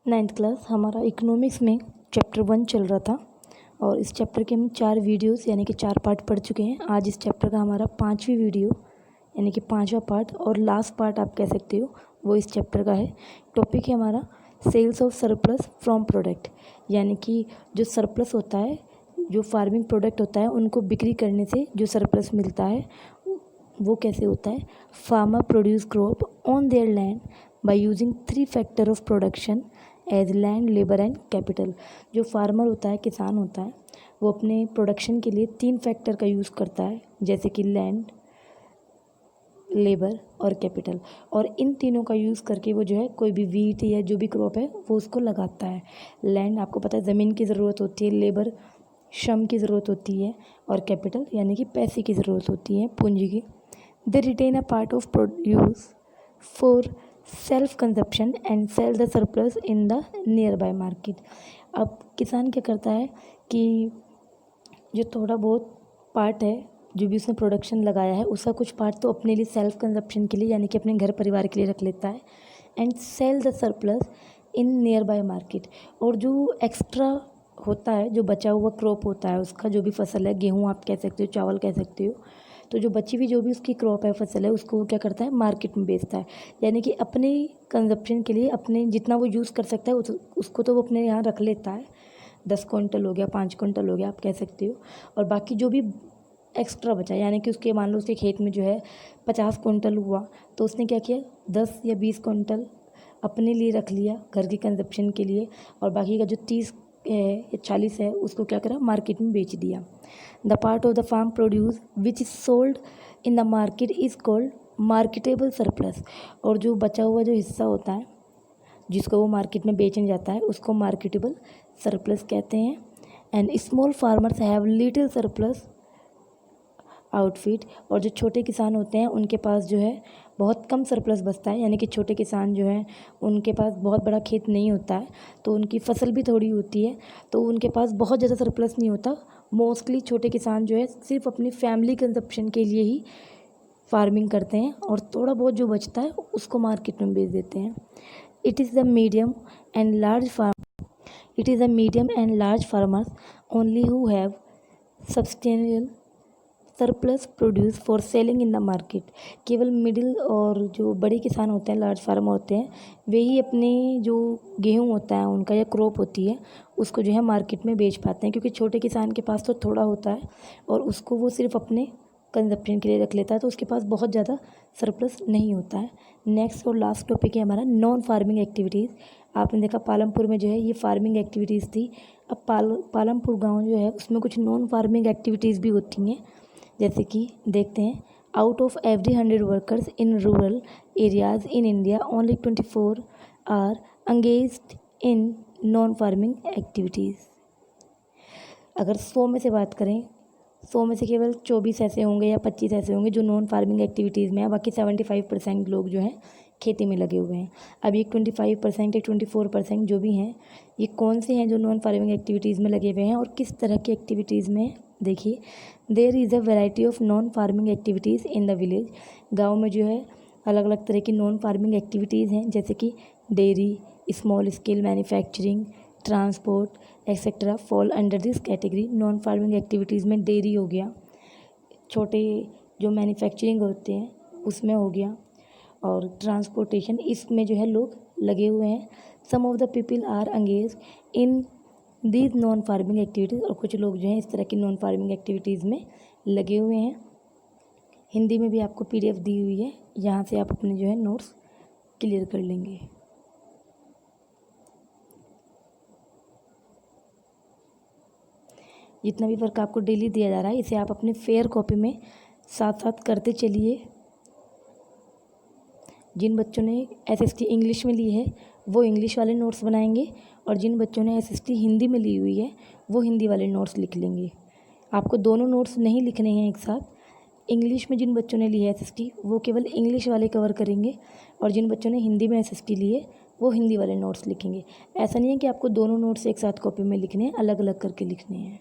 9th class हमारा economics में chapter 1 चल रहा था और इस चैप्टर के हम 4 वीडियोस यानी कि 4 पार्ट पढ़ चुके हैं। आज इस चैप्टर का हमारा 5वीं वीडियो यानी कि 5वां पार्ट और लास्ट पार्ट आप कह सकते हो वो इस चैप्टर का है। टॉपिक है हमारा sales of surplus from product, यानी कि जो सरप्लस होता है, जो फार्मिंग प्रोडक्ट होता है, उनको बिक्री करने से जो सरप्लस मिलता है वो कैसे होता है। Farmer produce crop on their land by using 3 factor of production as land, labour and capital. जो फार्मर होता है, किसान होता है, वो अपने प्रोडक्शन के लिए 3 फैक्टर का यूज़ करता है, जैसे कि लैंड, लेबर और कैपिटल। और इन तीनों का यूज़ करके वो जो है कोई भी वीट या जो भी क्रॉप है वो उसको लगाता है। लैंड आपको पता है ज़मीन की ज़रूरत होती है, लेबर श्रम की ज़रूरत होती है और कैपिटल यानी कि पैसे की ज़रूरत होती है, पूंजी की। They retain a part of produce for self consumption and sell the surplus in the nearby market. अब किसान क्या करता है कि जो थोड़ा बहुत पार्ट है, जो भी उसने प्रोडक्शन लगाया है, उसका कुछ पार्ट तो अपने लिए सेल्फ कंजप्शन के लिए यानी कि अपने घर परिवार के लिए रख लेता है and sell the surplus in nearby market. और जो एक्स्ट्रा होता है, जो बचा हुआ क्रॉप होता है, उसका जो भी फसल है, गेहूँ आप कह सकते हो, चावल कह सकते हो, तो जो बची हुई जो भी उसकी क्रॉप है, फसल है, उसको वो क्या करता है, मार्केट में बेचता है। यानी कि अपने कंजप्शन के लिए अपने जितना वो यूज़ कर सकता है उसको तो वो अपने यहाँ रख लेता है। 10 क्विंटल हो गया, 5 क्विंटल हो गया, आप कह सकते हो। और बाकी जो भी एक्स्ट्रा बचा, यानी कि उसके मान लो उसके खेत में जो है 50 क्विंटल हुआ, तो उसने क्या किया, 10 या 20 क्विंटल अपने लिए रख लिया घर की कंजप्शन के लिए, और बाकी का जो 30 है या 40 है उसको क्या करा, मार्केट में बेच दिया। The part of the farm produce which is sold in the market is called marketable surplus. और जो बचा हुआ जो हिस्सा होता है जिसको वो मार्केट में बेचने जाता है उसको मार्केटेबल सरप्लस कहते हैं। And small farmers have little surplus outfit. और जो छोटे किसान होते हैं उनके पास जो है बहुत कम सरप्लस बचता है, यानी कि छोटे किसान जो हैं उनके पास बहुत बड़ा खेत नहीं होता है, तो उनकी फसल भी थोड़ी होती है, तो उनके पास बहुत ज़्यादा सरप्लस नहीं होता। मोस्टली छोटे किसान जो है सिर्फ अपनी फैमिली कंजप्शन के लिए ही फार्मिंग करते हैं और थोड़ा बहुत जो बचता है उसको मार्केट में बेच देते हैं। It is the medium and large farmers only who have substantial surplus produce for selling in the market. केवल मिडिल और जो बड़े किसान होते हैं, लार्ज फार्मर होते हैं, वे ही अपने जो गेहूं होता है उनका या क्रॉप होती है उसको जो है मार्केट में बेच पाते हैं, क्योंकि छोटे किसान के पास तो थोड़ा होता है और उसको वो सिर्फ अपने कंजप्शन के लिए रख लेता है, तो उसके पास बहुत ज़्यादा सरप्लस नहीं होता है। नेक्स्ट और लास्ट टॉपिक है हमारा नॉन फार्मिंग एक्टिविटीज़। आपने देखा पालमपुर में जो है ये फार्मिंग एक्टिविटीज़ थी। अब पालमपुर गाँव जो है उसमें कुछ नॉन फार्मिंग एक्टिविटीज़ भी होती हैं, जैसे कि देखते हैं। Out of every 100 workers in rural areas in India only 24 are engaged in non farming activities. अगर 100 में से बात करें, 100 में से केवल 24 ऐसे होंगे या 25 ऐसे होंगे जो नॉन फार्मिंग एक्टिविटीज़ में है, बाकी 75% लोग जो हैं खेती में लगे हुए हैं। अब ये 25% या 24% जो भी हैं, ये कौन से हैं जो नॉन फार्मिंग एक्टिविटीज़ में लगे हुए हैं और किस तरह की एक्टिविटीज़ में? देखिए, there is a variety of non farming activities in the village. गाँव में जो है अलग अलग तरह की नॉन फार्मिंग एक्टिविटीज़ हैं, जैसे कि dairy, small scale manufacturing, transport etcetera fall under this category. Non farming activities में डेयरी हो गया, छोटे जो मैन्युफैक्चरिंग होते हैं उसमें हो गया, और ट्रांसपोर्टेशन, इसमें जो है लोग लगे हुए हैं। Some of the people are engage in these non farming activities. और कुछ लोग जो हैं इस तरह की नॉन फार्मिंग एक्टिविटीज़ में लगे हुए हैं। हिंदी में भी आपको PDF दी हुई है, यहाँ से आप अपने जो है नोट्स क्लियर कर लेंगे। जितना भी वर्क आपको डेली दिया जा रहा है इसे आप अपने फेयर कॉपी में साथ साथ करते चलिए। जिन बच्चों ने SST इंग्लिश में ली है वो इंग्लिश वाले नोट्स बनाएंगे, और जिन बच्चों ने SST हिंदी में ली हुई है वो हिंदी वाले नोट्स लिख लेंगे। आपको दोनों नोट्स नहीं लिखने हैं एक साथ। इंग्लिश में जिन बच्चों ने ली है SST वो केवल इंग्लिश वाले कवर करेंगे, और जिन बच्चों ने हिंदी में SST लिए वो हिंदी वाले नोट्स लिखेंगे। ऐसा नहीं है कि आपको दोनों नोट्स एक साथ कॉपी में लिखने हैं, अलग अलग करके लिखने हैं।